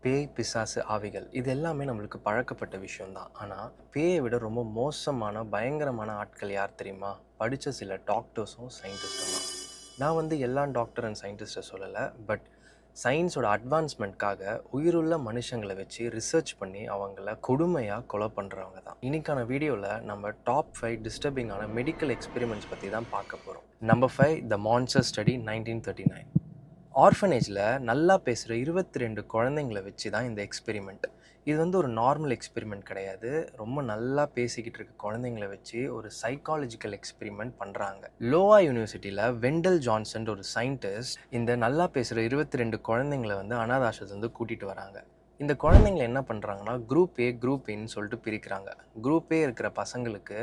பேய், பிசாசு, ஆவிகள் இது எல்லாமே நம்மளுக்கு பழக்கப்பட்ட விஷயம் தான். ஆனால் பேயை விட ரொம்ப மோசமான பயங்கரமான ஆட்கள் யார் தெரியுமா? படித்த சில டாக்டர்ஸும் சயின்டிஸ்ட்டும் தான். நான் எல்லா டாக்டர் அண்ட் சயின்டிஸ்ட்டை சொல்லலை. பட் சயின்ஸோட அட்வான்ஸ்மெண்ட்காக உயிருள்ள மனுஷங்களை வச்சு ரிசர்ச் பண்ணி அவங்கள கொடுமையாக கொலை பண்ணுறவங்க தான். இன்னைக்கான வீடியோவில் நம்ம டாப் 5 டிஸ்டர்பிங்கான மெடிக்கல் எக்ஸ்பெரிமெண்ட்ஸ் பற்றி தான் பார்க்க போகிறோம். நம்பர் 5, த மான்ஸ்டர் ஸ்டடி 1939. ஆர்ஃபனேஜில் நல்லா பேசுகிற 22 குழந்தைங்கள வச்சு தான் இந்த எக்ஸ்பெரிமெண்ட். இது ஒரு நார்மல் எக்ஸ்பெரிமெண்ட் கிடையாது. ரொம்ப நல்லா பேசிக்கிட்டு இருக்க குழந்தைங்கள வச்சு ஒரு சைக்காலஜிக்கல் எக்ஸ்பெரிமெண்ட் பண்ணுறாங்க. லோவா யூனிவர்சிட்டியில் வெண்டல் ஜான்சன் ஒரு சயின்டிஸ்ட் இந்த நல்லா பேசுகிற 22 குழந்தைங்கள அனாத ஆசிரமத்திலிருந்து கூட்டிகிட்டு வராங்க. இந்த குழந்தைங்கள என்ன பண்ணுறாங்கன்னா குரூப் ஏ, குரூப் பின்னு சொல்லிட்டு பிரிக்கிறாங்க. குரூப் ஏ இருக்கிற பசங்களுக்கு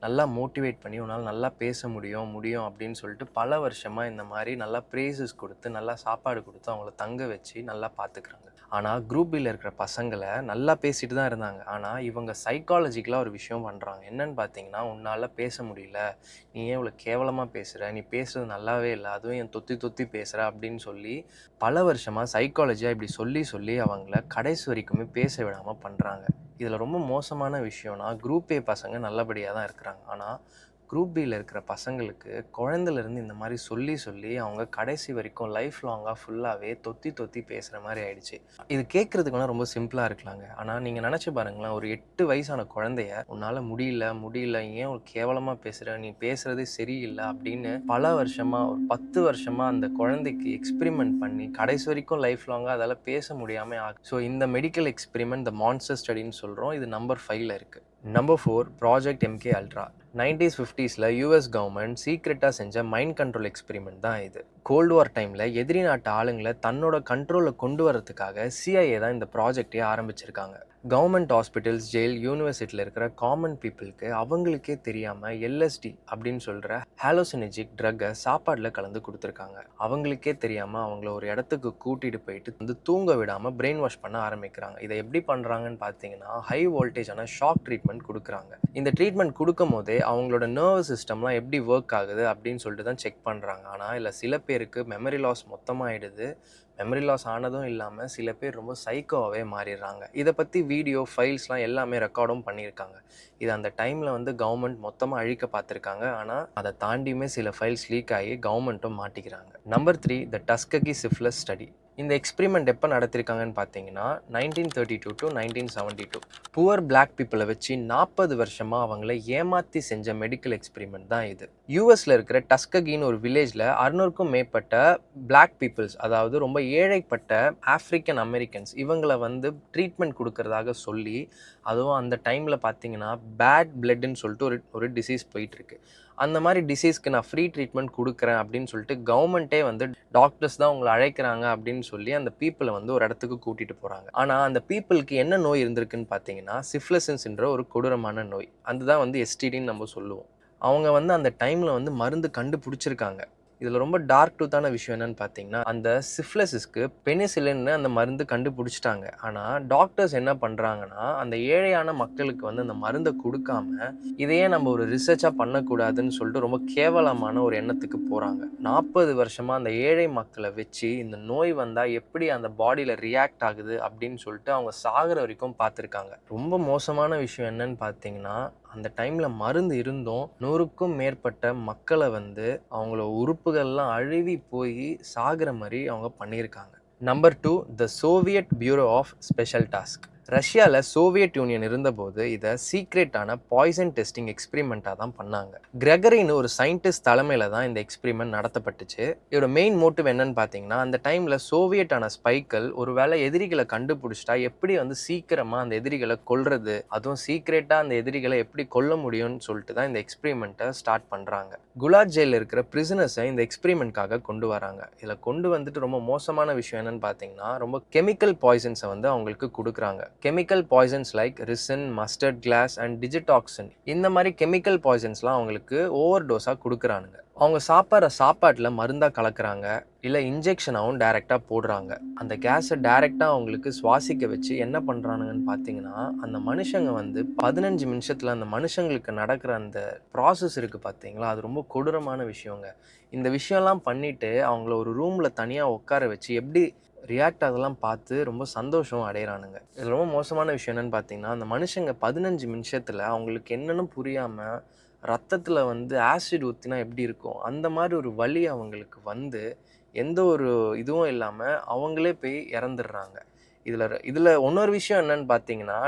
நல்லா மோட்டிவேட் பண்ணி உன்னால் நல்லா பேச முடியும் அப்படின்னு சொல்லிட்டு பல வருஷமாக இந்த மாதிரி நல்லா ப்ரைஸஸ் கொடுத்து நல்லா சாப்பாடு கொடுத்து அவங்கள தங்க வச்சு நல்லா பார்த்துக்கிறாங்க. ஆனால் குரூப் பியில் இருக்கிற பசங்களை நல்லா பேசிட்டு தான் இருந்தாங்க. ஆனால் இவங்க சைக்காலஜிக்கலாக ஒரு விஷயம் பண்ணுறாங்க. என்னன்னு பார்த்தீங்கன்னா, உன்னால் பேச முடியல, நீ ஏன் இவ்வளோ கேவலமாக பேசுகிற, நீ பேசுகிறது நல்லாவே இல்லை, அதுவும் என் தொத்தி தொத்தி பேசுகிற அப்படின்னு சொல்லி பல வருஷமாக சைக்காலஜியாக இப்படி சொல்லி சொல்லி அவங்கள கடைசி வரைக்குமே பேச விடாமல் பண்ணுறாங்க. இதில் ரொம்ப மோசமான விஷயம்னா குரூப் ஏ பசங்க நல்லபடியாக தான் இருக்கிறாங்க. ஆனால் குரூப் பியில் இருக்கிற பசங்களுக்கு குழந்தையிலேருந்து இந்த மாதிரி சொல்லி சொல்லி அவங்க கடைசி வரைக்கும் லைஃப் லாங்காக ஃபுல்லாகவே தொத்தி தொத்தி பேசுகிற மாதிரி ஆயிடுச்சு. இது கேட்குறதுக்கு ரொம்ப சிம்பிளாக இருக்கலாங்க. ஆனால் நீங்கள் நினச்சி பாருங்களேன், ஒரு 8 வயசான குழந்தைய உன்னால் முடியல ஏன் ஒரு கேவலமாக பேசுகிற, நீ பேசுகிறதே சரியில்லை அப்படின்னு பல வருஷமாக ஒரு 10 வருஷமாக அந்த குழந்தைக்கு எக்ஸ்பெரிமெண்ட் பண்ணி கடைசி வரைக்கும் லைஃப் லாங்காக அதால் பேச முடியாமல் ஆகும். ஸோ இந்த மெடிக்கல் எக்ஸ்பெரிமெண்ட் த மான்ஸ்டர் ஸ்டடின்னு சொல்கிறோம். இது நம்பர் 5ல் இருக்குது. Number 4, project MK Ultra. 90s 50ஸ்ல யூஎஸ் கவர்மெண்ட் சீக்ரெட்டாக செஞ்ச மைண்ட் கண்ட்ரோல் எக்ஸ்பெரிமெண்ட் தான் இது. கோல்டு வார் டைமில் எதிரி நாட்டு ஆளுங்களை தன்னோட கண்ட்ரோலில் கொண்டு வரதுக்காக CIA தான் இந்த ப்ராஜெக்டே ஆரம்பிச்சிருக்காங்க. கவர்மெண்ட் ஹாஸ்பிட்டல்ஸ், ஜெயில், யூனிவர்சிட்டியில் இருக்கிற காமன் பீப்புளுக்கு அவங்களுக்கே தெரியாமல் LSD அப்படின்னு சொல்கிற ஹாலோசினஜிக் ட்ரக்கை சாப்பாடில் கலந்து கொடுத்துருக்காங்க. அவங்களுக்கே தெரியாமல் அவங்கள ஒரு இடத்துக்கு கூட்டிகிட்டு போயிட்டு தூங்க விடாமல் பிரெயின் வாஷ் பண்ண ஆரம்பிக்கிறாங்க. இதை எப்படி பண்ணுறாங்கன்னு பார்த்தீங்கன்னா, ஹை வோல்டேஜான ஷாக் ட்ரீட்மெண்ட் கொடுக்குறாங்க. இந்த ட்ரீட்மெண்ட் கொடுக்கும் போதே அவங்களோட நர்வஸ் சிஸ்டம்லாம் எப்படி ஒர்க் ஆகுது அப்படின்னு சொல்லிட்டு தான் செக் பண்ணுறாங்க. ஆனால் இல்லை, சில பேருக்கு மெமரி லாஸ் மொத்தமாக ஆகிடுது. மெமரி லாஸ் ஆனதும் இல்லாமல் சில பேர் ரொம்ப சைக்கோவாகவே மாறிடுறாங்க. இதை பற்றி வீடியோ ஃபைல்ஸ்லாம் எல்லாமே ரெக்கார்டும் பண்ணியிருக்காங்க. இது அந்த டைமில் கவர்மெண்ட் மொத்தமாக அழிக்க பார்த்துருக்காங்க. ஆனால் அதை தாண்டியுமே சில ஃபைல்ஸ் லீக் ஆகி கவர்மெண்ட்டும் மாட்டிக்கிறாங்க. நம்பர் 3, த டஸ்ககி சிஃபிலிஸ் ஸ்டடி. இந்த எக்ஸ்பெரிமெண்ட் எப்போ நடத்திருக்காங்கன்னு பார்த்தீங்கன்னா 1932 to 1972. புவர் பிளாக் பீப்புளை வச்சு 40 வருஷமாக அவங்கள ஏமாற்றி செஞ்ச மெடிக்கல் எக்ஸ்பெரிமெண்ட் தான் இது. யூஎஸில் இருக்கிற டஸ்ககின்னு ஒரு வில்லேஜில் 600க்கும் மேற்பட்ட பிளாக் பீப்புள்ஸ், அதாவது ரொம்ப ஏழைப்பட்ட ஆஃப்ரிக்கன் அமெரிக்கன்ஸ், இவங்களை ட்ரீட்மெண்ட் கொடுக்கறதாக சொல்லி, அதுவும் அந்த டைமில் பார்த்தீங்கன்னா பேட் பிளட்னு சொல்லிட்டு ஒரு டிசீஸ் போயிட்டுருக்கு. அந்த மாதிரி டிசீஸ்க்கு நான் ஃப்ரீ ட்ரீட்மெண்ட் கொடுக்குறேன் அப்படின்னு சொல்லிட்டு கவர்மெண்ட்டே டாக்டர்ஸ் தான் உங்களை அழைக்கிறாங்க அப்படின்னு சொல்லி அந்த பீப்புளை ஒரு இடத்துக்கு கூட்டிகிட்டு போகிறாங்க. ஆனால் அந்த பீப்புளுக்கு என்ன நோய் இருந்திருக்குன்னு பார்த்தீங்கன்னா சிஃபிலிஸ்ன்ற ஒரு கொடூரமான நோய். அதுதான் STDன்னு நம்ம சொல்லுவோம். அவங்க அந்த டைமில் மருந்து கண்டுபிடிச்சிருக்காங்க. இதில் ரொம்ப டார்க் ட்ரூத்தான விஷயம் என்னன்னு பார்த்தீங்கன்னா, அந்த சிஃபிலிஸுக்கு பெனிசிலின்னு அந்த மருந்து கண்டுபிடிச்சிட்டாங்க. ஆனால் டாக்டர்ஸ் என்ன பண்ணுறாங்கன்னா, அந்த ஏழையான மக்களுக்கு அந்த மருந்தை கொடுக்காம இதையே நம்ம ஒரு ரிசர்ச்சாக பண்ணக்கூடாதுன்னு சொல்லிட்டு ரொம்ப கேவலமான ஒரு எண்ணத்துக்கு போகிறாங்க. 40 வருஷமாக அந்த ஏழை மக்களை வச்சு இந்த நோய் வந்தால் எப்படி அந்த பாடியில் ரியாக்ட் ஆகுது அப்படின்னு சொல்லிட்டு அவங்க சாகிற வரைக்கும் பார்த்துருக்காங்க. ரொம்ப மோசமான விஷயம் என்னன்னு பார்த்தீங்கன்னா, அந்த டைமில் மருந்து இருந்தும் 100க்கும் மேற்பட்ட மக்களை அவங்கள உறுப்புகள்லாம் அழுவி போய் சாகிற மாதிரி அவங்க பண்ணியிருக்காங்க. Number 2, the Soviet bureau of special task. ரஷ்யாவில் சோவியட் யூனியன் இருந்தபோது இதை சீக்ரெட்டான பாய்சன் டெஸ்டிங் எக்ஸ்பெரிமெண்ட்டாக தான் பண்ணாங்க. கிரெகரின்னு ஒரு சயின்டிஸ்ட் தலைமையில் தான் இந்த எக்ஸ்பெரிமெண்ட் நடத்தப்பட்டுச்சு. இதோட மெயின் மோட்டிவ் என்னன்னு பார்த்தீங்கன்னா, அந்த டைமில் சோவியட்டான ஸ்பைக்கள் ஒரு வேளை எதிரிகளை கண்டுபிடிச்சிட்டா எப்படி சீக்கிரமாக அந்த எதிரிகளை கொல்றது, அதுவும் சீக்ரெட்டாக அந்த எதிரிகளை எப்படி கொல்ல முடியும்னு சொல்லிட்டு தான் இந்த எக்ஸ்பெரிமெண்ட்டை ஸ்டார்ட் பண்ணுறாங்க. குலாக் ஜெயிலில் இருக்கிற பிரிசனர்ஸை இந்த எக்ஸ்பெரிமெண்ட்காக கொண்டு வராங்க. இதில் கொண்டு ரொம்ப மோசமான விஷயம் என்னன்னு பார்த்தீங்கன்னா, ரொம்ப கெமிக்கல் பாய்சன்ஸை அவங்களுக்கு கொடுக்குறாங்க. Chemical poisons like ricin, mustard gas and digitoxin, இந்த மாதிரி கெமிக்கல் பாய்சன்ஸ்லாம் அவங்களுக்கு ஓவர் டோஸாக கொடுக்குறானுங்க. அவங்க சாப்பிட்ற சாப்பாட்டில் மருந்தாக கலக்கிறாங்க, இல்லை இன்ஜெக்ஷனாகவும் டைரெக்டாக போடுறாங்க. அந்த கேஸை டைரெக்டாக அவங்களுக்கு சுவாசிக்க வச்சு என்ன பண்ணுறானுங்கன்னு பார்த்தீங்கன்னா, அந்த மனுஷங்க 15 நிமிஷத்தில் அந்த மனுஷங்களுக்கு நடக்கிற அந்த ப்ராசஸ் இருக்குது பார்த்தீங்களா, அது ரொம்ப கொடூரமான விஷயங்க. இந்த விஷயம்லாம் பண்ணிவிட்டு அவங்கள ஒரு ரூமில் தனியாக உட்கார வச்சு எப்படி ரியாக்ட் அதெல்லாம் பார்த்து ரொம்ப சந்தோஷம் அடைகிறானுங்க. இது ரொம்ப மோசமான விஷயம் என்னென்னு பார்த்தீங்கன்னா, அந்த மனுஷங்க 15 நிமிஷத்தில் அவங்களுக்கு என்னென்னு புரியாமல் ரத்தத்தில் வந்து ஆசிட் ஊற்றினா எப்படி இருக்கும் அந்த மாதிரி ஒரு வலி அவங்களுக்கு வந்து எந்த ஒரு இதுவும் இல்லாமல் அவங்களே போய் இறந்துடுறாங்க. இதில் இன்னொரு விஷயம் என்னன்னு பார்த்தீங்கன்னா,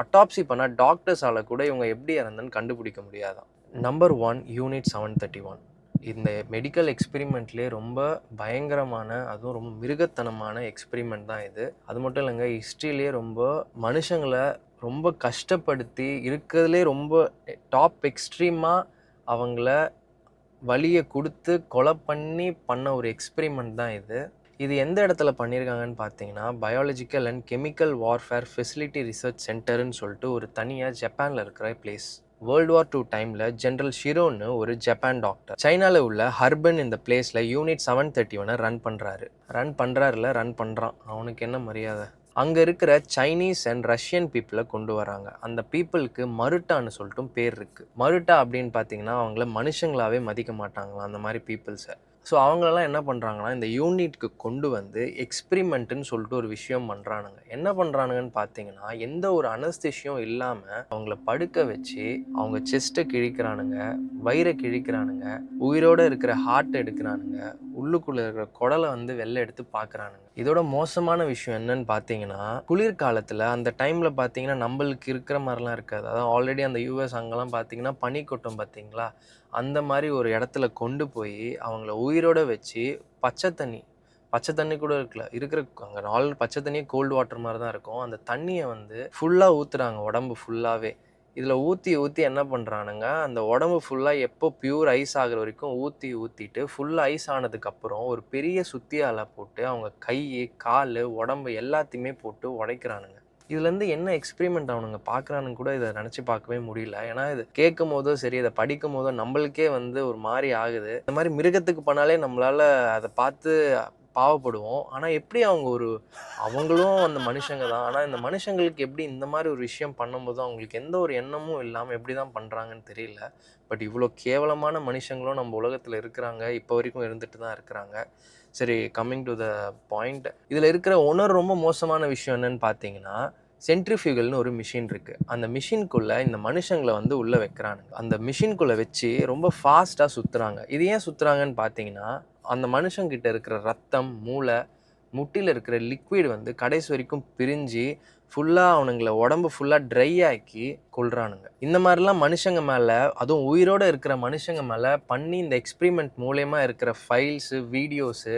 அட்டாப்சி பண்ணால் டாக்டர்ஸால் கூட இவங்க எப்படி இறந்துன்னு கண்டுபிடிக்க முடியாதான். Number 1 unit 731. இந்த மெடிக்கல் எக்ஸ்பெரிமெண்ட்லேயே ரொம்ப பயங்கரமான, அதுவும் ரொம்ப மிருகத்தனமான எக்ஸ்பெரிமெண்ட் தான் இது. அது மட்டும் இல்லைங்க, ஹிஸ்ட்ரியிலே ரொம்ப மனுஷங்களை ரொம்ப கஷ்டப்படுத்தி இருக்கிறதுலே ரொம்ப டாப் எக்ஸ்ட்ரீமாக அவங்கள வலியை கொடுத்து கொலை பண்ண ஒரு எக்ஸ்பெரிமெண்ட் தான் இது. இது எந்த இடத்துல பண்ணியிருக்காங்கன்னு பார்த்தீங்கன்னா, biological and chemical warfare facility research சென்டர்னு சொல்லிட்டு ஒரு தனியாக ஜப்பானில் இருக்கிற பிளேஸ். வேர்ல்டு வார் 2 டைமில் ஜென்ரல் ஷிரோன்னு ஒரு ஜப்பான் டாக்டர் சைனாவில் உள்ள ஹர்பன் இந்த பிளேஸில் யூனிட் 731 ரன் பண்ணுறான். அவனுக்கு என்ன மரியாதை? அங்கே இருக்கிற சைனீஸ் அண்ட் ரஷ்யன் பீப்புளை கொண்டு வராங்க. அந்த பீப்புளுக்கு மருட்டான்னு சொல்லிட்டும் பேர் இருக்குது. மருட்டா அப்படின்னு பார்த்தீங்கன்னா அவங்கள மனுஷங்களாகவே மதிக்க மாட்டாங்களாம் அந்த மாதிரி பீப்புள்ஸை. ஸோ அவங்களெல்லாம் என்ன பண்ணுறாங்கன்னா, இந்த யூனிட்க்கு கொண்டு வந்து எக்ஸ்பிரிமெண்ட்டுன்னு சொல்லிட்டு ஒரு விஷயம் பண்ணுறானுங்க. என்ன பண்ணுறானுங்கன்னு பார்த்தீங்கன்னா, எந்த ஒரு அனஸ்தேஷியும் இல்லாமல் அவங்கள படுக்க வச்சு அவங்க செஸ்ட்டை கிழிக்கிறானுங்க, வயிறை கிழிக்கிறானுங்க, உயிரோடு இருக்கிற ஹார்ட் எடுக்கிறானுங்க, உள்ளுக்குள்ளே இருக்கிற குடலை வந்து வெளில எடுத்து பார்க்குறானுங்க. இதோட மோசமான விஷயம் என்னன்னு பார்த்தீங்கன்னா, குளிர்காலத்தில் அந்த டைமில் பார்த்தீங்கன்னா நம்மளுக்கு இருக்கிற மாதிரிலாம் இருக்காது. அதாவது ஆல்ரெடி அந்த யூஎஸ் அங்கெல்லாம் பார்த்தீங்கன்னா பனி கொட்டும் பார்த்தீங்களா, அந்த மாதிரி ஒரு இடத்துல கொண்டு போய் அவங்கள உயிரோட வச்சு பச்சை தண்ணி கூட இருக்கிற அங்கே பச்சை தண்ணியே கோல்டு வாட்டர் மாதிரி தான் இருக்கும். அந்த தண்ணியை வந்து ஃபுல்லாக ஊற்றுறாங்க உடம்பு ஃபுல்லாகவே. இதில் ஊற்றி என்ன பண்ணுறானுங்க, அந்த உடம்பு ஃபுல்லாக எப்போ பியூர் ஐஸ் ஆகிற வரைக்கும் ஊற்றிட்டு ஃபுல் ஐஸ் ஆனதுக்கப்புறம் ஒரு பெரிய சுத்தியால் போட்டு அவங்க கை, கால், உடம்பு எல்லாத்தையுமே போட்டு உடைக்கிறானுங்க. இதுலேருந்து என்ன எக்ஸ்பெரிமெண்ட் அவனுங்க பார்க்குறானுங்க கூட இதை நினச்சி பார்க்கவே முடியல. ஏன்னா இது கேட்கும் போதோ சரி, இதை படிக்கும் போதோ நம்மளுக்கே வந்து ஒரு மாதிரி ஆகுது. இந்த மாதிரி மிருகத்துக்கு பண்ணாலே நம்மளால் அதை பார்த்து பாவப்படுவோம். ஆனால் எப்படி அவங்களும் அந்த மனுஷங்க தான். ஆனால் இந்த மனுஷங்களுக்கு எப்படி இந்த மாதிரி ஒரு விஷயம் பண்ணும்போது அவங்களுக்கு எந்த ஒரு எண்ணமும் இல்லாமல் எப்படி தான் பண்ணுறாங்கன்னு தெரியல. பட் இவ்வளோ கேவலமான மனுஷங்களும் நம்ம உலகத்தில் இருக்கிறாங்க, இப்போ வரைக்கும் இருந்துட்டு தான் இருக்கிறாங்க. சரி, கம்மிங் டு த பாயிண்ட். இதில் இருக்கிற ரொம்ப மோசமான விஷயம் என்னன்னு பார்த்தீங்கன்னா, சென்ட்ரிஃபியூகல்னு ஒரு மிஷின் இருக்குது. அந்த மிஷின்குள்ளே இந்த மனுஷங்களை வந்து உள்ளே வைக்கிறானுங்க. அந்த மிஷின்குள்ளே வச்சு ரொம்ப ஃபாஸ்ட்டாக சுற்றுறாங்க. இது ஏன் சுற்றுறாங்கன்னு பார்த்தீங்கன்னா, அந்த மனுஷங்கிட்ட இருக்கிற ரத்தம், மூளை, முட்டியில் இருக்கிற லிக்விட் வந்து கடைசி வரைக்கும் பிரிஞ்சு ஃபுல்லாக அவனுங்களை உடம்பு ஃபுல்லாக ட்ரை ஆக்கி கொள்றானுங்க. இந்த மாதிரிலாம் மனுஷங்க மேலே, அதுவும் உயிரோடு இருக்கிற மனுஷங்க மேலே பண்ணி இந்த எக்ஸ்பிரிமெண்ட் மூலயமா இருக்கிற ஃபைல்ஸு, வீடியோஸு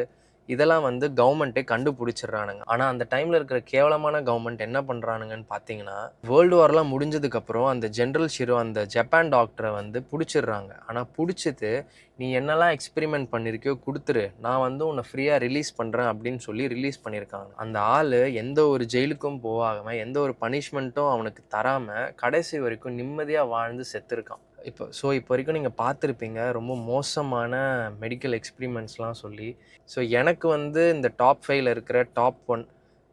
இதெல்லாம் வந்து கவர்மெண்ட்டே கண்டுபிடிச்சிடுறானுங்க. ஆனால் அந்த டைமில் இருக்கிற கேவலமான கவர்மெண்ட் என்ன பண்ணுறானுங்கன்னு பார்த்தீங்கன்னா, வேர்ல்டு வார்லாம் முடிஞ்சதுக்கப்புறம் அந்த ஜென்ரல் ஷிரோ அந்த ஜப்பான் டாக்டரை வந்து பிடிச்சிடுறாங்க. ஆனால் பிடிச்சிட்டு நீ என்னெல்லாம் எக்ஸ்பெரிமெண்ட் பண்ணியிருக்கியோ கொடுத்துரு, நான் வந்து உன்னை ஃப்ரீயாக ரிலீஸ் பண்ணுறேன் அப்படின்னு சொல்லி ரிலீஸ் பண்ணியிருக்காங்க. அந்த ஆள் எந்த ஒரு ஜெயிலுக்கும் போகாமல், எந்த ஒரு பனிஷ்மெண்ட்டும் அவனுக்கு தராமல் கடைசி வரைக்கும் நிம்மதியாக வாழ்ந்து செத்துருக்கான். இப்போ வரைக்கும் நீங்கள் பார்த்துருப்பீங்க ரொம்ப மோசமான மெடிக்கல் எக்ஸ்பெரிமெண்ட்ஸ்லாம் சொல்லி. ஸோ எனக்கு வந்து இந்த டாப் 5ல் இருக்கிற டாப் 1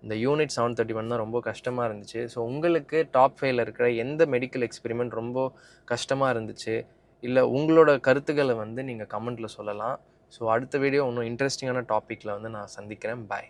இந்த யூனிட் 731 தான் ரொம்ப கஷ்டமாக இருந்துச்சு. ஸோ உங்களுக்கு டாப் 5ல் இருக்கிற எந்த மெடிக்கல் எக்ஸ்பெரிமெண்ட் ரொம்ப கஷ்டமாக இருந்துச்சு, இல்லை உங்களோட கருத்துக்களை வந்து நீங்கள் கமெண்ட்டில் சொல்லலாம். ஸோ அடுத்த வீடியோ இன்னும் இன்ட்ரெஸ்டிங்கான டாப்பிக்கில் வந்து நான் சந்திக்கிறேன். பாய்.